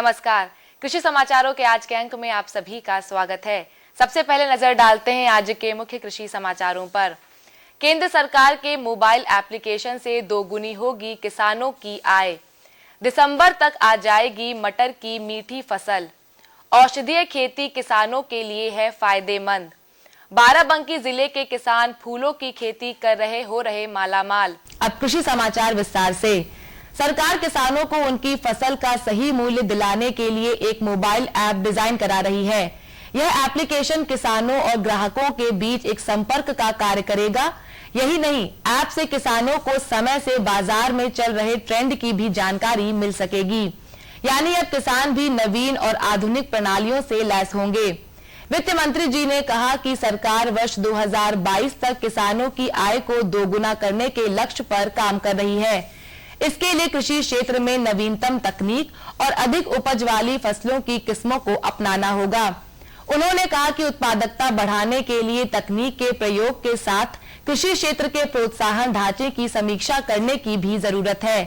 नमस्कार। कृषि समाचारों के आज के अंक में आप सभी का स्वागत है। सबसे पहले नजर डालते हैं आज के मुख्य कृषि समाचारों पर। केंद्र सरकार के मोबाइल एप्लीकेशन से दोगुनी होगी किसानों की आय। दिसंबर तक आ जाएगी मटर की मीठी फसल। औषधीय खेती किसानों के लिए है फायदेमंद। बाराबंकी जिले के किसान फूलों की खेती कर रहे मालामाल। अब कृषि समाचार विस्तार से। सरकार किसानों को उनकी फसल का सही मूल्य दिलाने के लिए एक मोबाइल ऐप डिजाइन करा रही है। यह एप्लीकेशन किसानों और ग्राहकों के बीच एक संपर्क का कार्य करेगा। यही नहीं, ऐप से किसानों को समय से बाजार में चल रहे ट्रेंड की भी जानकारी मिल सकेगी। यानी अब किसान भी नवीन और आधुनिक प्रणालियों से लैस होंगे। वित्त मंत्री जी ने कहा कि सरकार वर्ष 2022 तक किसानों की आय को दोगुना करने के लक्ष्य पर काम कर रही है। इसके लिए कृषि क्षेत्र में नवीनतम तकनीक और अधिक उपज वाली फसलों की किस्मों को अपनाना होगा। उन्होंने कहा कि उत्पादकता बढ़ाने के लिए तकनीक के प्रयोग के साथ कृषि क्षेत्र के प्रोत्साहन ढांचे की समीक्षा करने की भी जरूरत है।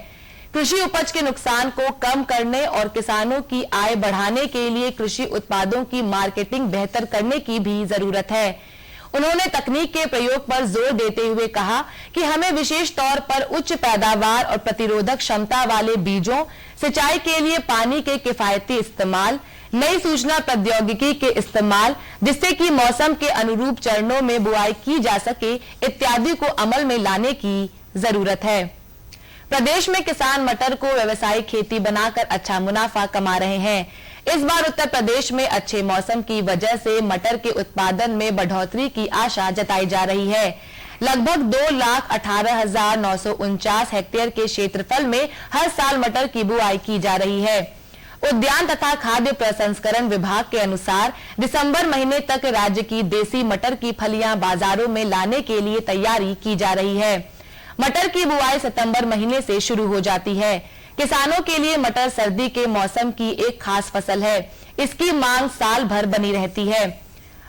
कृषि उपज के नुकसान को कम करने और किसानों की आय बढ़ाने के लिए कृषि उत्पादों की मार्केटिंग बेहतर करने की भी जरूरत है। उन्होंने तकनीक के प्रयोग पर जोर देते हुए कहा कि हमें विशेष तौर पर उच्च पैदावार और प्रतिरोधक क्षमता वाले बीजों, सिंचाई के लिए पानी के किफायती इस्तेमाल, नई सूचना प्रौद्योगिकी के इस्तेमाल जिससे कि मौसम के अनुरूप चरणों में बुआई की जा सके, इत्यादि को अमल में लाने की जरूरत है। प्रदेश में किसान मटर को व्यावसायिक खेती बनाकर अच्छा मुनाफा कमा रहे हैं। इस बार उत्तर प्रदेश में अच्छे मौसम की वजह से मटर के उत्पादन में बढ़ोतरी की आशा जताई जा रही है। लगभग 2,18,949 हेक्टेयर के क्षेत्रफल में हर साल मटर की बुआई की जा रही है। उद्यान तथा खाद्य प्रसंस्करण विभाग के अनुसार दिसंबर महीने तक राज्य की देसी मटर की फलियां बाजारों में लाने के लिए तैयारी की जा रही है। मटर की बुआई सितंबर महीने से शुरू हो जाती है। किसानों के लिए मटर सर्दी के मौसम की एक खास फसल है। इसकी मांग साल भर बनी रहती है।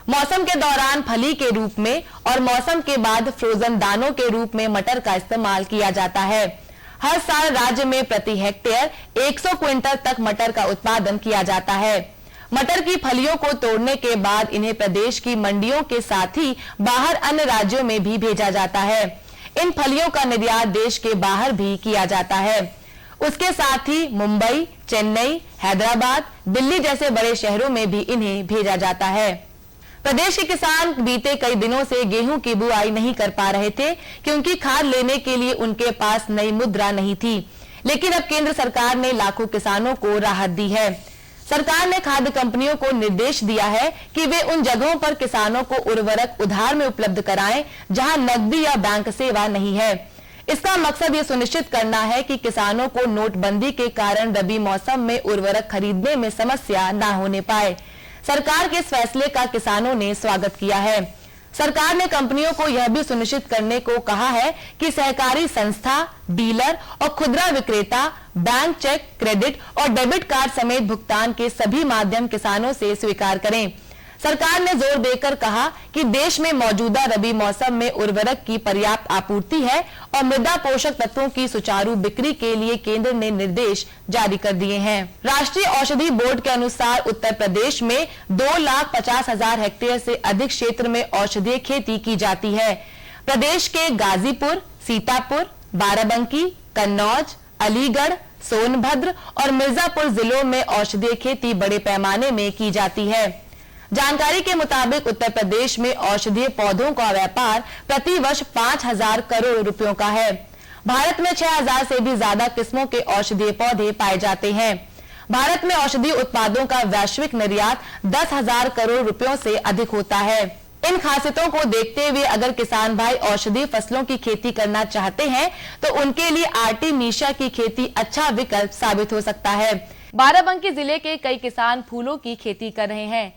मौसम के दौरान फली के रूप में और मौसम के बाद फ्रोजन दानों के रूप में मटर का इस्तेमाल किया जाता है। हर साल राज्य में प्रति हेक्टेयर 100 क्विंटल तक मटर का उत्पादन किया जाता है। मटर की फलियों को तोड़ने के बाद इन्हें प्रदेश की मंडियों के साथ ही बाहर अन्य राज्यों में भी भेजा जाता है। इन फलियों का निर्यात देश के बाहर भी किया जाता है। उसके साथ ही मुंबई, चेन्नई, हैदराबाद, दिल्ली जैसे बड़े शहरों में भी इन्हें भेजा जाता है। प्रदेश के किसान बीते कई दिनों से गेहूं की बुआई नहीं कर पा रहे थे क्योंकि खाद लेने के लिए उनके पास नई मुद्रा नहीं थी। लेकिन अब केंद्र सरकार ने लाखों किसानों को राहत दी है। सरकार ने खाद्य कंपनियों को निर्देश दिया है कि वे उन जगहों पर किसानों को उर्वरक उधार में उपलब्ध कराएं जहां नकदी या बैंक सेवा नहीं है। इसका मकसद ये सुनिश्चित करना है कि किसानों को नोटबंदी के कारण रबी मौसम में उर्वरक खरीदने में समस्या न होने पाए। सरकार के इस फैसले का किसानों ने स्वागत किया है। सरकार ने कंपनियों को यह भी सुनिश्चित करने को कहा है कि सहकारी संस्था, डीलर और खुदरा विक्रेता बैंक चेक, क्रेडिट और डेबिट कार्ड समेत भुगतान के सभी माध्यम किसानों से स्वीकार करें। सरकार ने जोर देकर कहा कि देश में मौजूदा रबी मौसम में उर्वरक की पर्याप्त आपूर्ति है और मृदा पोषक तत्वों की सुचारू बिक्री के लिए केंद्र ने निर्देश जारी कर दिए हैं। राष्ट्रीय औषधि बोर्ड के अनुसार उत्तर प्रदेश में 2,50,000 हेक्टेयर से अधिक क्षेत्र में औषधीय खेती की जाती है। प्रदेश के गाजीपुर, सीतापुर, बाराबंकी, कन्नौज, अलीगढ़, सोनभद्र और मिर्जापुर जिलों में औषधीय खेती बड़े पैमाने में की जाती है। जानकारी के मुताबिक उत्तर प्रदेश में औषधीय पौधों का व्यापार प्रति वर्ष 5,000 करोड़ रुपयों का है। भारत में 6,000 से भी ज्यादा किस्मों के औषधीय पौधे पाए जाते हैं। भारत में औषधीय उत्पादों का वैश्विक निर्यात 10,000 करोड़ रुपयों से अधिक होता है। इन खासियतों को देखते हुए अगर किसान भाई औषधीय फसलों की खेती करना चाहते हैं तो उनके लिए आर्टिमिशिया की खेती अच्छा विकल्प साबित हो सकता है। बाराबंकी जिले के कई किसान फूलों की खेती कर रहे हैं।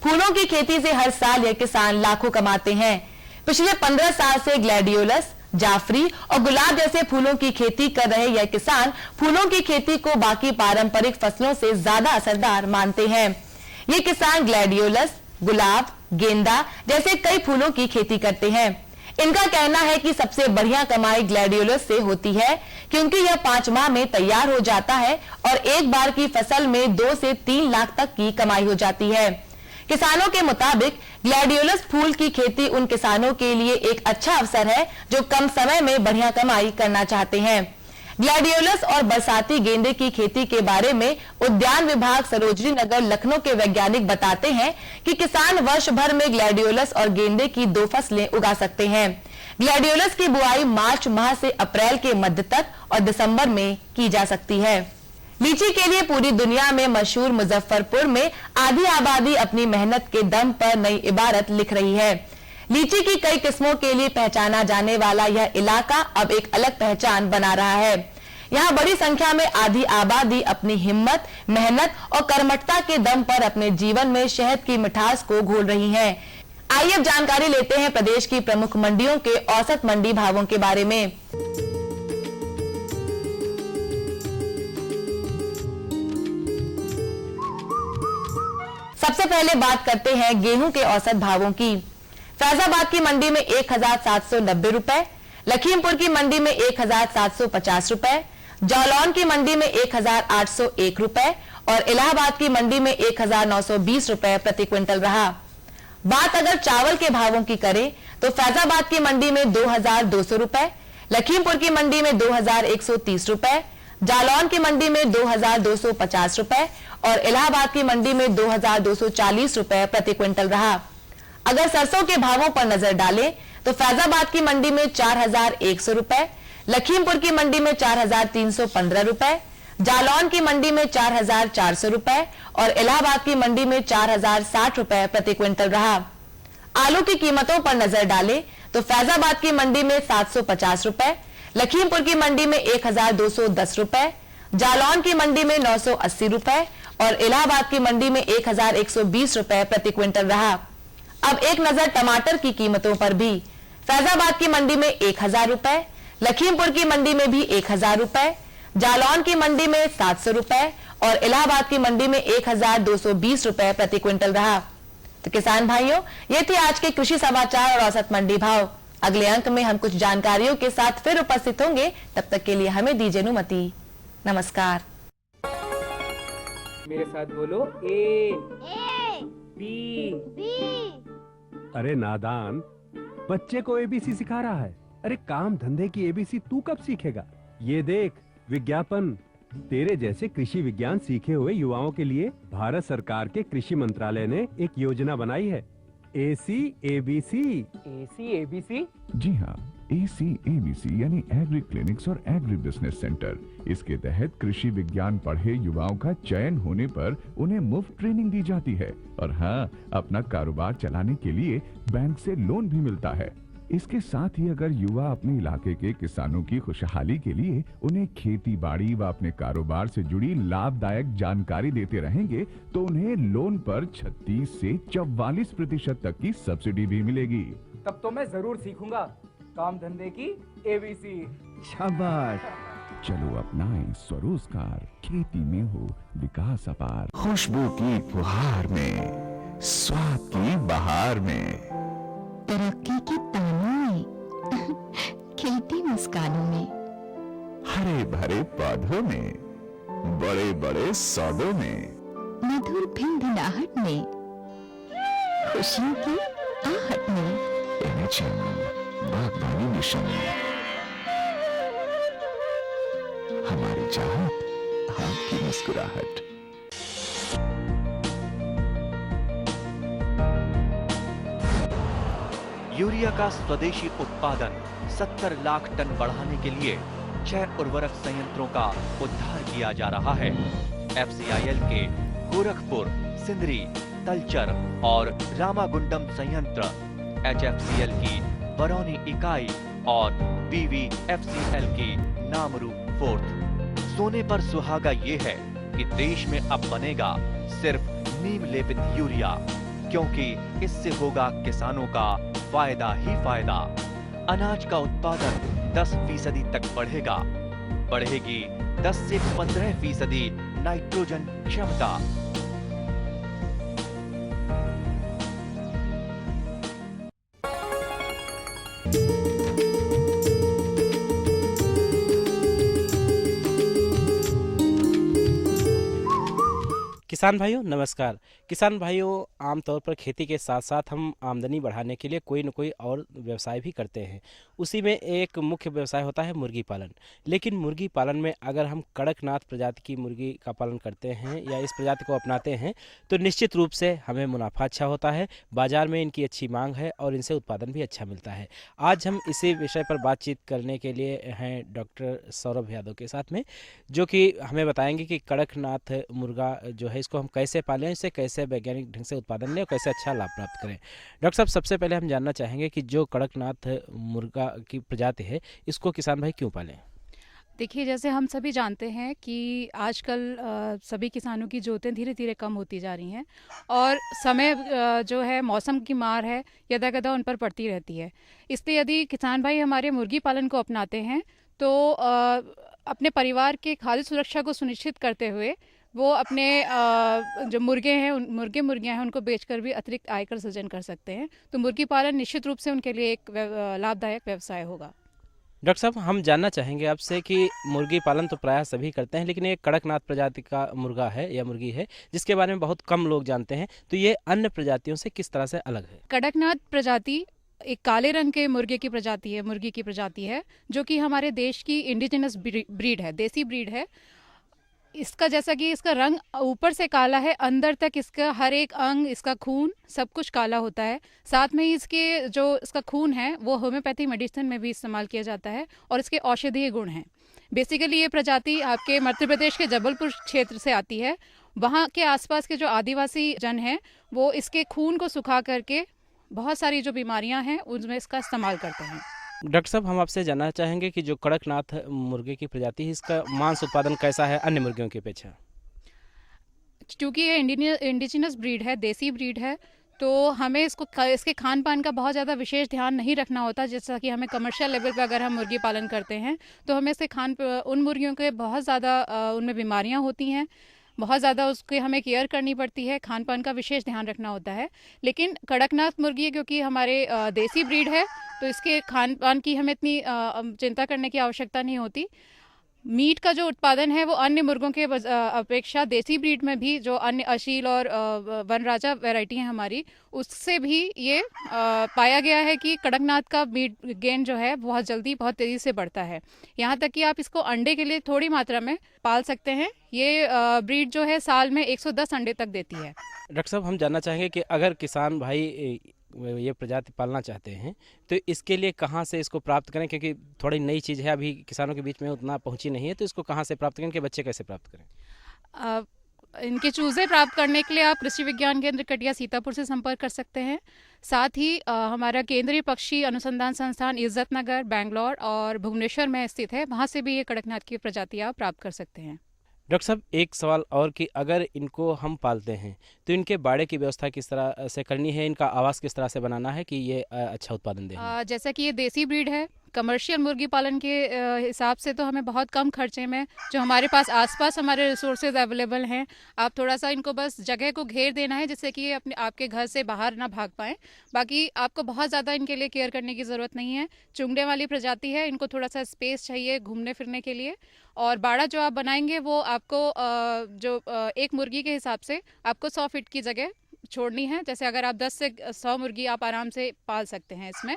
फूलों की खेती से हर साल यह किसान लाखों कमाते हैं। पिछले 15 साल से ग्लैडियोलस, जाफरी और गुलाब जैसे फूलों की खेती कर रहे यह किसान फूलों की खेती को बाकी पारंपरिक फसलों से ज्यादा असरदार मानते हैं। ये किसान ग्लैडियोलस, गुलाब, गेंदा जैसे कई फूलों की खेती करते हैं। इनका कहना है कि सबसे बढ़िया कमाई ग्लैडियोलस से होती है, क्योंकि यह 5 माह में तैयार हो जाता है और एक बार की फसल में 2 से 3 लाख तक की कमाई हो जाती है। किसानों के मुताबिक ग्लैडियोलस फूल की खेती उन किसानों के लिए एक अच्छा अवसर है जो कम समय में बढ़िया कमाई करना चाहते हैं। ग्लैडियोलस और बरसाती गेंदे की खेती के बारे में उद्यान विभाग सरोजनी नगर लखनऊ के वैज्ञानिक बताते हैं कि किसान वर्ष भर में ग्लैडियोलस और गेंदे की 2 फसलें उगा सकते हैं। ग्लैडियोलस की बुआई मार्च माह से अप्रैल के मध्य तक और दिसंबर में की जा सकती है। लीची के लिए पूरी दुनिया में मशहूर मुजफ्फरपुर में आधी आबादी अपनी मेहनत के दम पर नई इबारत लिख रही है। लीची की कई किस्मों के लिए पहचाना जाने वाला यह इलाका अब एक अलग पहचान बना रहा है। यहाँ बड़ी संख्या में आधी आबादी अपनी हिम्मत, मेहनत और कर्मठता के दम पर अपने जीवन में शहद की मिठास को घोल रही है। आइए अब जानकारी लेते हैं प्रदेश की प्रमुख मंडियों के औसत मंडी भावों के बारे में। सबसे पहले बात करते हैं गेहूं के औसत भावों की। फैजाबाद की मंडी में 1790 रुपए, लखीमपुर की मंडी में 1750 रुपए, जालौन की मंडी में 1801 रुपए और इलाहाबाद की मंडी में 1920 रुपए प्रति क्विंटल रहा। बात अगर चावल के भावों की करें तो फैजाबाद की मंडी में 2200 रुपए, लखीमपुर की मंडी में 2130 रुपए, जालौन की मंडी में 2250 रुपए और इलाहाबाद की मंडी में 2240 रुपए प्रति क्विंटल रहा। अगर सरसों के भावों पर नजर डालें तो फैजाबाद की मंडी में 4100 रुपए, लखीमपुर की मंडी में 4315 रुपए, जालौन की मंडी में 4400 रुपए और इलाहाबाद की मंडी में 4060 रुपए प्रति क्विंटल रहा। आलू की कीमतों पर नजर डालें तो फैजाबाद की मंडी में 750 रुपए, लखीमपुर की मंडी में 1210 रुपए, जालौन की मंडी में 980 रुपए और इलाहाबाद की मंडी में 1120 रुपए प्रति क्विंटल रहा। अब एक नजर टमाटर की कीमतों पर भी। फैजाबाद की मंडी में 1000 रुपए, लखीमपुर की मंडी में भी 1000 रुपए, जालौन की मंडी में 700 रुपए और इलाहाबाद की मंडी में 1220 रुपए प्रति क्विंटल रहा। तो किसान भाइयों, ये थे आज के कृषि समाचार और औसत मंडी भाव। अगले अंक में हम कुछ जानकारियों के साथ फिर उपस्थित होंगे। तब तक के लिए हमें दीजिए अनुमति। नमस्कार। मेरे साथ बोलो ए बी। अरे नादान, बच्चे को एबीसी सिखा रहा है। अरे काम धंधे की एबीसी तू कब सीखेगा? ये देख विज्ञापन। तेरे जैसे कृषि विज्ञान सीखे हुए युवाओं के लिए भारत सरकार के कृषि मंत्रालय ने एक योजना बनाई है, ACABC। ACABC? जी हाँ, ACABC यानी एग्री क्लिनिक्स और एग्री बिजनेस सेंटर। इसके तहत कृषि विज्ञान पढ़े युवाओं का चयन होने पर उन्हें मुफ्त ट्रेनिंग दी जाती है और हाँ, अपना कारोबार चलाने के लिए बैंक से लोन भी मिलता है। इसके साथ ही अगर युवा अपने इलाके के किसानों की खुशहाली के लिए उन्हें खेती बाड़ी व अपने कारोबार से जुड़ी लाभदायक जानकारी देते रहेंगे तो उन्हें लोन पर 36 से 44% तक की सब्सिडी भी मिलेगी। तब तो मैं जरूर सीखूंगा काम धंधे की ABC। शाबाश, चलो अपनाएं स्वरोजगार, खेती में हो विकास अपार। खुशबू की फुहार में, स्वाद की बहार में, तरक्की की तानों में, खिलती मुस्कानों में, हरे भरे पौधों में, बड़े बड़े सौदों में, मधुर भिनभिनाहट में, खुशियों की आहट में, बागवानी मिशन, हमारी चाहत, आपकी मुस्कुराहट। यूरिया का स्वदेशी उत्पादन 70 लाख टन बढ़ाने के लिए 6 उर्वरक संयंत्रों का उद्धार किया जा रहा है। FCIL के गोरखपुर, सिंदरी, तलचर और रामागुंडम संयंत्र, HFCL की बरौनी इकाई और BVFCL की नामरू फोर्थ। सोने पर सुहागा ये है कि देश में अब बनेगा सिर्फ नीम लेपित यूरिया, क्योंकि इससे होगा किसानों का फायदा ही फायदा। अनाज का उत्पादन 10% तक बढ़ेगा। बढ़ेगी 10 से 15% नाइट्रोजन क्षमता। किसान भाइयों नमस्कार। किसान भाइयों, आमतौर पर खेती के साथ साथ हम आमदनी बढ़ाने के लिए कोई न कोई और व्यवसाय भी करते हैं। उसी में एक मुख्य व्यवसाय होता है मुर्गी पालन। लेकिन मुर्गी पालन में अगर हम कड़कनाथ प्रजाति की मुर्गी का पालन करते हैं या इस प्रजाति को अपनाते हैं तो निश्चित रूप से हमें मुनाफा अच्छा होता है, बाजार में इनकी अच्छी मांग है और इनसे उत्पादन भी अच्छा मिलता है। आज हम इसी विषय पर बातचीत करने के लिए हैं डॉक्टर सौरभ यादव के साथ में, जो कि हमें बताएंगे कि कड़कनाथ मुर्गा जो है इसको हम कैसे पालें, इसे कैसे वैज्ञानिक ढंग से उत्पादन लें और कैसे अच्छा लाभ प्राप्त करें। डॉक्टर साहब, सबसे पहले हम जानना चाहेंगे कि जो कड़कनाथ मुर्गा की प्रजाति है इसको किसान भाई क्यों पालें? देखिए, जैसे हम सभी जानते हैं कि आजकल सभी किसानों की जोतें धीरे धीरे कम होती जा रही हैं और समय जो है मौसम की मार है यदाकदा उन पर पड़ती रहती है। इसलिए यदि किसान भाई हमारे मुर्गी पालन को अपनाते हैं तो अपने परिवार के खाद्य सुरक्षा को सुनिश्चित करते हुए वो अपने जो मुर्गियां हैं उनको बेचकर भी अतिरिक्त आय का सृजन कर सकते हैं। तो मुर्गी पालन निश्चित रूप से उनके लिए एक लाभदायक व्यवसाय होगा। डॉक्टर साहब, हम जानना चाहेंगे आपसे कि मुर्गी पालन तो प्रायः सभी करते हैं, लेकिन ये कड़कनाथ प्रजाति का मुर्गा है या मुर्गी है जिसके बारे में बहुत कम लोग जानते हैं, तो ये अन्य प्रजातियों से किस तरह से अलग है? कड़कनाथ प्रजाति एक काले रंग के मुर्गी की प्रजाति है, जो कि हमारे देश की इंडिजिनस ब्रीड है, देसी ब्रीड है। इसका जैसा कि इसका रंग ऊपर से काला है, अंदर तक इसका हर एक अंग, इसका खून सब कुछ काला होता है। साथ में ही इसका खून है वो होम्योपैथिक मेडिसिन में भी इस्तेमाल किया जाता है और इसके औषधीय गुण हैं। बेसिकली ये प्रजाति आपके मध्य प्रदेश के जबलपुर क्षेत्र से आती है। वहाँ के आसपास के जो आदिवासी जन हैं वो इसके खून को सुखा करके बहुत सारी जो बीमारियाँ हैं उनमें इसका इस्तेमाल करते हैं। डॉक्टर साहब, हम आपसे जानना चाहेंगे कि जो कड़कनाथ मुर्गे की प्रजाति है इसका मांस उत्पादन कैसा है अन्य मुर्गियों की अपेक्षा? क्योंकि ये इंडिजिनस ब्रीड है, देसी ब्रीड है, तो हमें इसके खान पान का बहुत ज़्यादा विशेष ध्यान नहीं रखना होता। जैसा कि हमें कमर्शियल लेवल पर अगर हम मुर्गी पालन करते हैं तो हमें उन मुर्गियों के बहुत ज़्यादा उनमें बीमारियाँ होती हैं, बहुत ज़्यादा उसकी हमें केयर करनी पड़ती है, खान पान का विशेष ध्यान रखना होता है। लेकिन कड़कनाथ मुर्गी क्योंकि हमारे देसी ब्रीड है तो इसके खान पान की हमें इतनी चिंता करने की आवश्यकता नहीं होती। मीट का जो उत्पादन है वो अन्य मुर्गों के अपेक्षा देसी ब्रीड में भी जो अन्य अशील और वनराजा वैरायटी है हमारी, उससे भी ये पाया गया है कि कड़कनाथ का मीट गेन जो है बहुत जल्दी बहुत तेज़ी से बढ़ता है। यहाँ तक कि आप इसको अंडे के लिए थोड़ी मात्रा में पाल सकते हैं। ये ब्रीड जो है साल में 110 अंडे तक देती है। डॉक्टर साहब, हम जानना चाहेंगे कि अगर किसान भाई ये प्रजाति पालना चाहते हैं तो इसके लिए कहाँ से इसको प्राप्त करें, क्योंकि थोड़ी नई चीज़ है, अभी किसानों के बीच में उतना पहुंची नहीं है, तो इसको कहाँ से प्राप्त करें, इनके बच्चे कैसे प्राप्त करें? इनके चूजे प्राप्त करने के लिए आप कृषि विज्ञान केंद्र कटिया सीतापुर से संपर्क कर सकते हैं। साथ ही हमारा केंद्रीय पक्षी अनुसंधान संस्थान इज्जत नगर बेंगलोर और भुवनेश्वर में स्थित है, वहाँ से भी ये कड़कनाथ की प्रजाति आप प्राप्त कर सकते हैं। डॉक्टर साहब, एक सवाल और कि अगर इनको हम पालते हैं तो इनके बाड़े की व्यवस्था किस तरह से करनी है, इनका आवास किस तरह से बनाना है कि ये अच्छा उत्पादन दे? जैसा कि ये देसी ब्रीड है, कमर्शियल मुर्गी पालन के हिसाब से तो हमें बहुत कम खर्चे में जो हमारे पास आसपास हमारे रिसोर्सेज अवेलेबल हैं, आप थोड़ा सा इनको बस जगह को घेर देना है जिससे कि ये आपके घर से बाहर ना भाग पाएँ। बाकी आपको बहुत ज़्यादा इनके लिए केयर करने की ज़रूरत नहीं है। चुंगड़े वाली प्रजाति है, इनको थोड़ा सा स्पेस चाहिए घूमने फिरने के लिए। और बाड़ा जो आप बनाएंगे वो आपको एक मुर्गी के हिसाब से आपको 100 फीट की जगह छोड़नी है। जैसे अगर आप 10 से 100 मुर्गी आप आराम से पाल सकते हैं। इसमें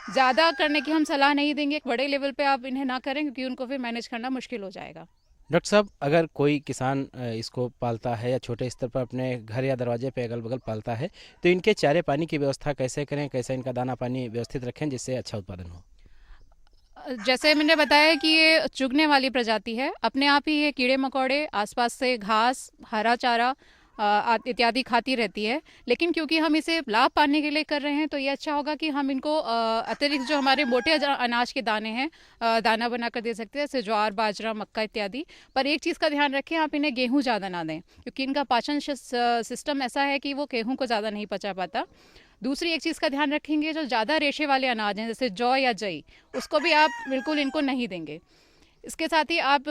ज़्यादा करने की हम सलाह नहीं देंगे, एक बड़े लेवल पे आप इन्हें ना करें क्योंकि उनको फिर मैनेज करना मुश्किल हो जाएगा। डॉक्टर साहब, अगर कोई किसान इसको पालता है या छोटे स्तर पर अपने घर या दरवाजे पे अगल बगल पालता है तो इनके चारे पानी की व्यवस्था कैसे करें, कैसे इनका दाना पानी व्यवस्थित रखें जिससे अच्छा उत्पादन हो? जैसे मैंने बताया कि ये चुगने वाली प्रजाति है, अपने आप ही ये कीड़े मकोड़े आसपास से घास, हरा चारा इत्यादि खाती रहती है। लेकिन क्योंकि हम इसे लाभ पाने के लिए कर रहे हैं तो ये अच्छा होगा कि हम इनको अतिरिक्त जो हमारे मोटे अनाज के दाने हैं दाना बना कर दे सकते हैं, जैसे ज्वार, बाजरा, मक्का इत्यादि। पर एक चीज़ का ध्यान रखें, आप इन्हें गेहूँ ज़्यादा ना दें क्योंकि इनका पाचन सिस्टम ऐसा है कि वो गेहूँ को ज़्यादा नहीं पचा पाता। दूसरी एक चीज़ का ध्यान रखेंगे, जो ज़्यादा रेशे वाले अनाज हैं जैसे जौ या जई, उसको भी आप बिल्कुल इनको नहीं देंगे। इसके साथ ही आप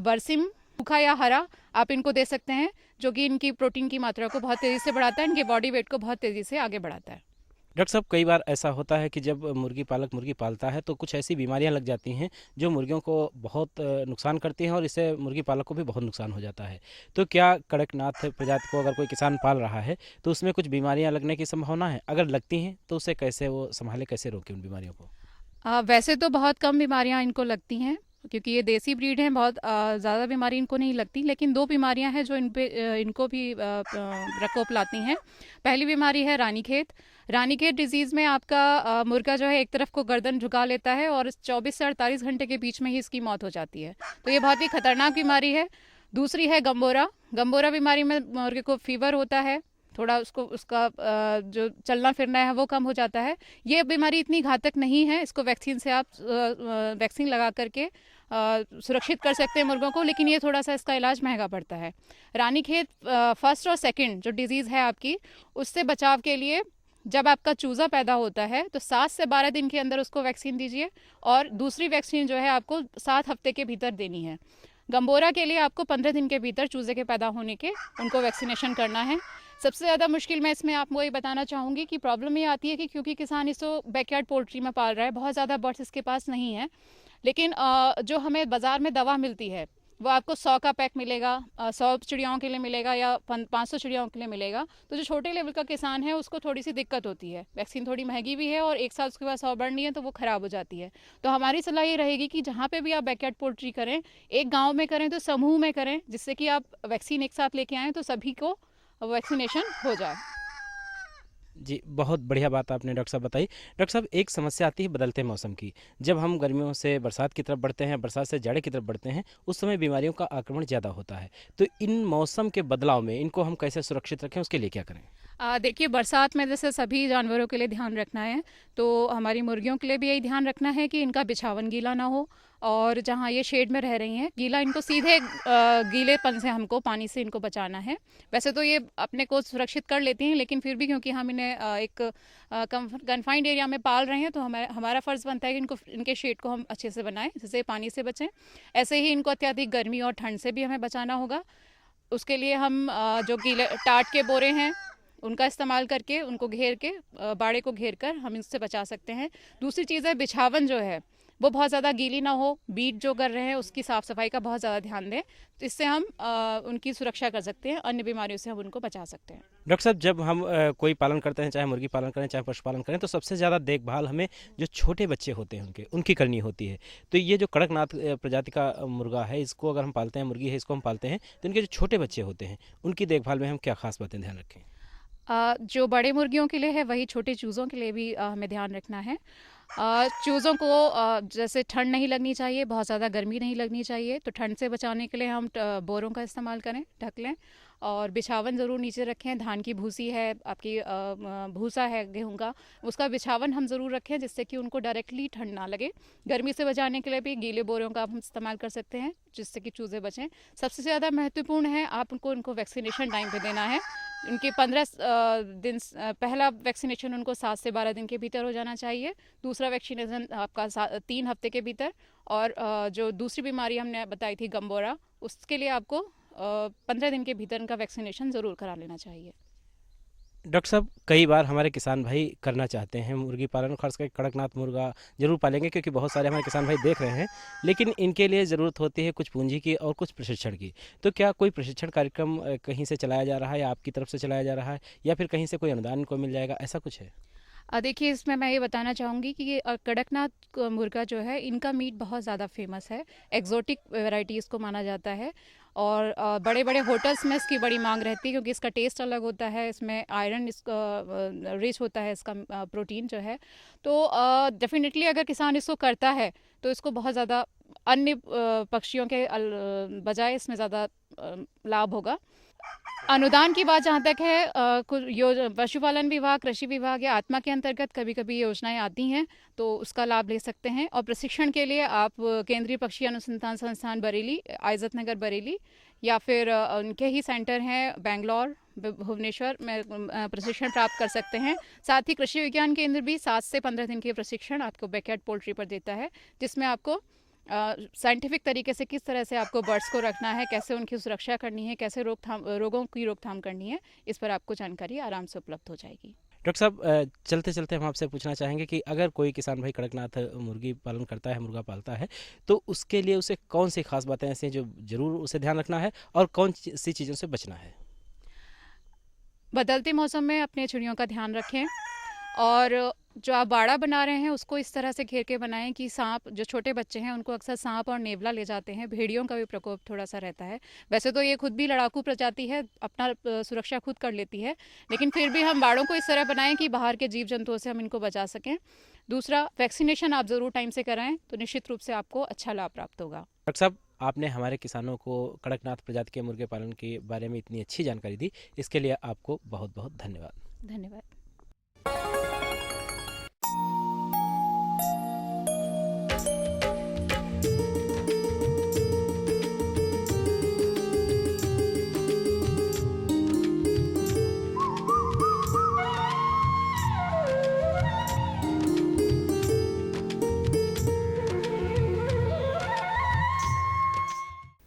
बरसिम सूखा या हरा आप इनको दे सकते हैं जो कि इनकी प्रोटीन की मात्रा को बहुत तेज़ी से बढ़ाता है, इनके बॉडी वेट को बहुत तेज़ी से आगे बढ़ाता है। डॉक्टर साहब, कई बार ऐसा होता है कि जब मुर्गी पालक मुर्गी पालता है तो कुछ ऐसी बीमारियां लग जाती हैं जो मुर्गियों को बहुत नुकसान करती हैं और इससे मुर्गी पालक को भी बहुत नुकसान हो जाता है। तो क्या कड़कनाथ प्रजाति को अगर कोई किसान पाल रहा है तो उसमें कुछ बीमारियां लगने की संभावना है? अगर लगती हैं तो उसे कैसे वो संभाले, कैसे रोके उन बीमारियों को? वैसे तो बहुत कम बीमारियां इनको लगती हैं क्योंकि ये देसी ब्रीड है, बहुत ज़्यादा बीमारी इनको नहीं लगती। लेकिन 2 बीमारियां हैं जो इनको भी प्रकोप लाती हैं। पहली बीमारी है रानीखेत। रानीखेत डिजीज़ में आपका मुर्गा जो है एक तरफ को गर्दन झुका लेता है और 24 से 48 घंटे के बीच में ही इसकी मौत हो जाती है। तो ये बहुत ही खतरनाक बीमारी है। दूसरी है गम्बोरा। गम्बोरा बीमारी में मुर्गे को फीवर होता है, थोड़ा उसका जो चलना फिरना है वो कम हो जाता है। ये बीमारी इतनी घातक नहीं है, इसको वैक्सीन से आप वैक्सीन लगा करके सुरक्षित कर सकते हैं मुर्गों को, लेकिन ये थोड़ा सा इसका इलाज महंगा पड़ता है। रानीखेत फर्स्ट और सेकंड जो डिजीज़ है आपकी, उससे बचाव के लिए जब आपका चूज़ा पैदा होता है तो 7 से 12 दिन के अंदर उसको वैक्सीन दीजिए और दूसरी वैक्सीन जो है आपको 7 हफ्ते के भीतर देनी है। गम्बोरा के लिए आपको 15 दिन के भीतर चूज़े के पैदा होने के उनको वैक्सीनेशन करना है। सबसे ज़्यादा मुश्किल मैं इसमें आपको ये बताना चाहूँगी कि प्रॉब्लम ये आती है कि क्योंकि किसान इसको बैकयार्ड पोल्ट्री में पाल रहा है, बहुत ज़्यादा बर्ड्स इसके पास नहीं है, लेकिन जो हमें बाज़ार में दवा मिलती है वो आपको 100 का पैक मिलेगा, 100 चिड़ियाओं के लिए मिलेगा या 500 चिड़ियाओं के लिए मिलेगा। तो जो छोटे लेवल का किसान है उसको थोड़ी सी दिक्कत होती है, वैक्सीन थोड़ी महंगी भी है और एक साल उसके बाद 100 बढ़नी है तो वो ख़राब हो जाती है। तो हमारी सलाह ये रहेगी कि जहाँ पे भी आप बैकयार्ड पोल्ट्री करें, एक गाँव में करें तो समूह में करें, जिससे कि आप वैक्सीन एक साथ लेके आएँ तो सभी को वैक्सीनेशन हो जाए। जी, बहुत बढ़िया बात आपने डॉक्टर साहब बताई। डॉक्टर साहब, एक समस्या आती है बदलते मौसम की। जब हम गर्मियों से बरसात की तरफ बढ़ते हैं, बरसात से जाड़े की तरफ बढ़ते हैं, उस समय बीमारियों का आक्रमण ज़्यादा होता है। तो इन मौसम के बदलाव में इनको हम कैसे सुरक्षित रखें, उसके लिए क्या करें? देखिए, बरसात में जैसे सभी जानवरों के लिए ध्यान रखना है, तो हमारी मुर्गियों के लिए भी यही ध्यान रखना है कि इनका बिछावन गीला ना हो और जहाँ ये शेड में रह रही हैं गीला, इनको सीधे गीलेपन से हमको पानी से इनको बचाना है। वैसे तो ये अपने को सुरक्षित कर लेती हैं, लेकिन फिर भी क्योंकि हम इन्हें एक कन्फाइंड एरिया में पाल रहे हैं तो हमारा फ़र्ज़ बनता है कि इनके शेड को हम अच्छे से बनाएं जिससे पानी से बचें। ऐसे ही इनको अत्यधिक गर्मी और ठंड से भी हमें बचाना होगा। उसके लिए हम जो गीले टाट के बोरे हैं उनका इस्तेमाल करके उनको घेर के बाड़े को घेर कर हम इससे बचा सकते हैं। दूसरी चीज़ है बिछावन जो है वो बहुत ज़्यादा गीली ना हो, बीट जो कर रहे हैं उसकी साफ़ सफाई का बहुत ज़्यादा ध्यान दें, तो इससे हम उनकी सुरक्षा कर सकते हैं, अन्य बीमारियों से हम उनको बचा सकते हैं। डॉक्टर साहब, जब हम कोई पालन करते हैं, चाहे मुर्गी पालन करें चाहे पशुपालन करें, तो सबसे ज़्यादा देखभाल हमें जो छोटे बच्चे होते हैं उनकी करनी होती है। तो ये जो कड़कनाथ प्रजाति का मुर्गा है, इसको अगर हम पालते हैं, मुर्गी है इसको हम पालते हैं, तो इनके जो छोटे बच्चे होते हैं उनकी देखभाल में हम क्या खास बातें ध्यान रखें? जो बड़े मुर्गियों के लिए है वही छोटे चूज़ों के लिए भी हमें ध्यान रखना है। चूज़ों को जैसे ठंड नहीं लगनी चाहिए, बहुत ज़्यादा गर्मी नहीं लगनी चाहिए, तो ठंड से बचाने के लिए हम बोरों का इस्तेमाल करें, ढक लें और बिछावन ज़रूर नीचे रखें। धान की भूसी है, आपकी भूसा है गेहूं का, उसका बिछावन हम ज़रूर रखें जिससे कि उनको डायरेक्टली ठंड ना लगे। गर्मी से बचाने के लिए भी गीले बोरों का हम इस्तेमाल कर सकते हैं जिससे कि चूज़े बचें। सबसे ज़्यादा महत्वपूर्ण है आप उनको वैक्सीनेशन टाइम पे देना है। उनके 15 दिन पहला वैक्सीनेशन उनको 7 से 12 दिन के भीतर हो जाना चाहिए, दूसरा वैक्सीनेशन आपका 3 हफ्ते के भीतर, और जो दूसरी बीमारी हमने बताई थी गम्बोरा, उसके लिए आपको 15 दिन के भीतर इनका वैक्सीनेशन ज़रूर करा लेना चाहिए। डॉक्टर साहब, कई बार हमारे किसान भाई करना चाहते हैं मुर्गी पालन, खास करके कड़कनाथ मुर्गा जरूर पालेंगे क्योंकि बहुत सारे हमारे किसान भाई देख रहे हैं, लेकिन इनके लिए ज़रूरत होती है कुछ पूंजी की और कुछ प्रशिक्षण की। तो क्या कोई प्रशिक्षण कार्यक्रम कहीं से चलाया जा रहा है या आपकी तरफ से चलाया जा रहा है या फिर कहीं से कोई अनुदान इनको मिल जाएगा, ऐसा कुछ है? देखिए, इसमें मैं ये बताना चाहूँगी कि ये कड़कनाथ मुर्गा जो है इनका मीट बहुत ज़्यादा फेमस है, एक्जोटिक वैरायटी इसको माना जाता है और बड़े बड़े होटल्स में इसकी बड़ी मांग रहती है क्योंकि इसका टेस्ट अलग होता है, इसमें आयरन इसका रिच होता है, इसका प्रोटीन जो है। तो डेफिनेटली अगर किसान इसको करता है तो इसको बहुत ज़्यादा अन्य पक्षियों के बजाय इसमें ज़्यादा लाभ होगा। अनुदान की बात जहाँ तक है, पशुपालन विभाग, कृषि विभाग या आत्मा के अंतर्गत कभी कभी योजनाएं आती हैं तो उसका लाभ ले सकते हैं। और प्रशिक्षण के लिए आप केंद्रीय पक्षी अनुसंधान संस्थान बरेली, आइजत नगर बरेली, या फिर उनके ही सेंटर हैं बेंगलोर, भुवनेश्वर में प्रशिक्षण प्राप्त कर सकते हैं। साथ ही कृषि विज्ञान केंद्र भी 7 से 15 दिन के प्रशिक्षण आपको बैकयार्ड पोल्ट्री पर देता है, जिसमें आपको साइंटिफिक तरीके से किस तरह से आपको बर्ड्स को रखना है, कैसे उनकी सुरक्षा करनी है, कैसे रोगों की रोकथाम करनी है, इस पर आपको जानकारी आराम से उपलब्ध हो जाएगी। डॉक्टर साहब, चलते चलते हम आपसे पूछना चाहेंगे कि अगर कोई किसान भाई कड़कनाथ मुर्गी पालन करता है, मुर्गा पालता है, तो उसके लिए उसे कौन सी खास बातें ऐसी हैं जो ज़रूर उसे ध्यान रखना है और कौन सी चीज़ों से बचना है? बदलते मौसम में अपने चिड़ियों का ध्यान रखें और जो आप बाड़ा बना रहे हैं उसको इस तरह से घेर के बनाएं कि सांप, जो छोटे बच्चे हैं उनको अक्सर सांप और नेवला ले जाते हैं, भेड़ियों का भी प्रकोप थोड़ा सा रहता है। वैसे तो ये खुद भी लड़ाकू प्रजाति है, अपना सुरक्षा खुद कर लेती है, लेकिन फिर भी हम बाड़ों को इस तरह बनाएं कि बाहर के जीव जंतुओं से हम इनको बचा सकें। दूसरा, वैक्सीनेशन आप ज़रूर टाइम से कराएं तो निश्चित रूप से आपको अच्छा लाभ प्राप्त होगा। डॉक्टर साहब, आपने हमारे किसानों को कड़कनाथ प्रजाति के मुर्गे पालन के बारे में इतनी अच्छी जानकारी दी, इसके लिए आपको बहुत बहुत धन्यवाद। धन्यवाद।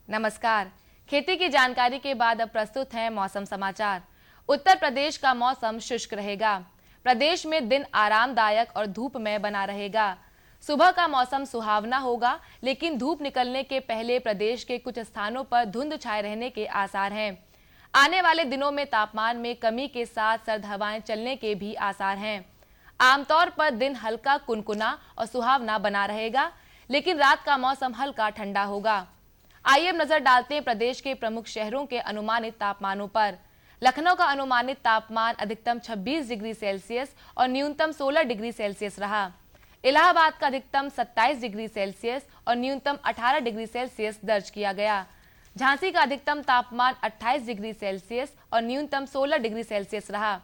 नमस्कार। खेती की जानकारी के बाद अब प्रस्तुत है मौसम समाचार। उत्तर प्रदेश का मौसम शुष्क रहेगा। प्रदेश में दिन आरामदायक और धूपमय बना रहेगा। सुबह का मौसम सुहावना होगा, लेकिन धूप निकलने के पहले प्रदेश के कुछ स्थानों पर धुंध छाए रहने के आसार हैं। आने वाले दिनों में तापमान में कमी के साथ सर्द हवाएं चलने के भी आसार हैं। आमतौर पर दिन हल्का कुनकुना और सुहावना बना रहेगा, लेकिन रात का मौसम हल्का ठंडा होगा। आइए अब नजर डालते हैं प्रदेश के प्रमुख शहरों के अनुमानित तापमानों पर। लखनऊ का अनुमानित तापमान अधिकतम 26 डिग्री सेल्सियस और न्यूनतम 16 डिग्री सेल्सियस रहा। इलाहाबाद का अधिकतम 27 डिग्री सेल्सियस और न्यूनतम 18 डिग्री सेल्सियस दर्ज किया गया। झांसी का अधिकतम तापमान 28 डिग्री सेल्सियस और न्यूनतम 16 डिग्री सेल्सियस रहा।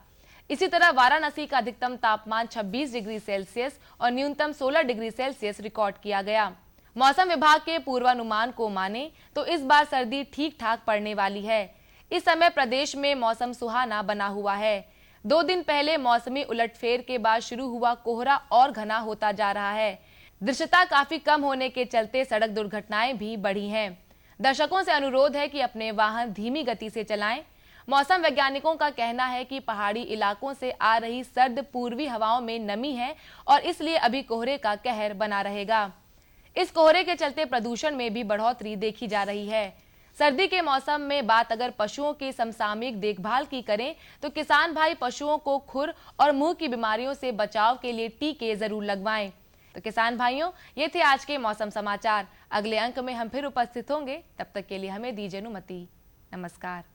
इसी तरह वाराणसी का अधिकतम तापमान 26 डिग्री सेल्सियस और न्यूनतम 16 डिग्री सेल्सियस रिकॉर्ड किया गया। मौसम विभाग के पूर्वानुमान को माने तो इस बार सर्दी ठीक ठाक पड़ने वाली है। इस समय प्रदेश में मौसम सुहाना बना हुआ है। 2 दिन पहले मौसमी उलटफेर के बाद शुरू हुआ कोहरा और घना होता जा रहा है। दृश्यता काफी कम होने के चलते सड़क दुर्घटनाएं भी बढ़ी हैं। दर्शकों से अनुरोध है कि अपने वाहन धीमी गति से चलाएं। मौसम वैज्ञानिकों का कहना है कि पहाड़ी इलाकों से आ रही सर्द पूर्वी हवाओं में नमी है और इसलिए अभी कोहरे का कहर बना रहेगा। इस कोहरे के चलते प्रदूषण में भी बढ़ोतरी देखी जा रही है। सर्दी के मौसम में बात अगर पशुओं की समसामयिक देखभाल की करें तो किसान भाई पशुओं को खुर और मुंह की बीमारियों से बचाव के लिए टीके जरूर लगवाएं। तो किसान भाइयों, ये थे आज के मौसम समाचार। अगले अंक में हम फिर उपस्थित होंगे, तब तक के लिए हमें दीजिए अनुमति। नमस्कार।